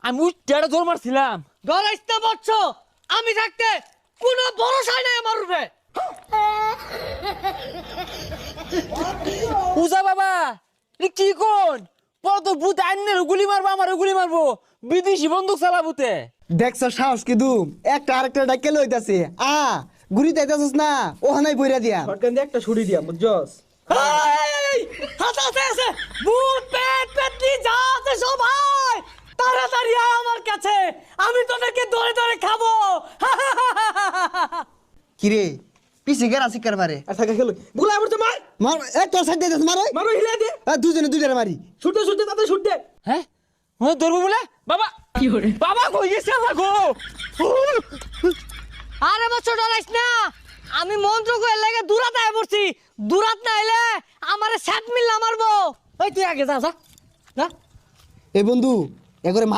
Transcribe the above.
আমি উচ্চাটা জোর মারছিলাম। ডরাইস না বচ্চ, আমি থাকতে কোনো ভরসাই নাই আমার রূপে। উজা বাবা এ কি কোন? পর তো ভূত আইনের গুলি মারবো, আমার গুলি মারবো, বিদেশি বন্দুক চালাবুতে। দেখছ সাহস কি দুম, একটা আরেকটা ডাকে লইতাছে। গুড়ি যাইতাছস না, ওহানাই বইরা দিয়া। শটগান দিয়ে একটা ছুরি দিয়া বুঝছস। এই, আছে ভূত পেট পেটনি যা আছে সবাই তাড়াতাড়ি আয় আমার কাছে, আমি তোদেরকে ধরে ধরে খাবো। কিরে পিছে গেরা শিকার মারে। আর থাকা খেলো বুলা পড়ছে মার মার এ তোর সাইড দিতেছ মারো। মারো হিলা দে দুজনে দুইটারে মারি। ছুটে ছুটে তাতে ছুট দে। হ্যাঁ ধরবো বলে বাবা, কি করে বাবা কই গেছে গো? আরে বচ্চ ডরাইস না, আমি মন্ত্র কই লাগে দূরাত আয় পড়ছি, দূরাত না আইলে আমারে স্যাট মিল্লা মারবো। ওই তুই আগে যা যা। এ বন্ধু এগরে মারলে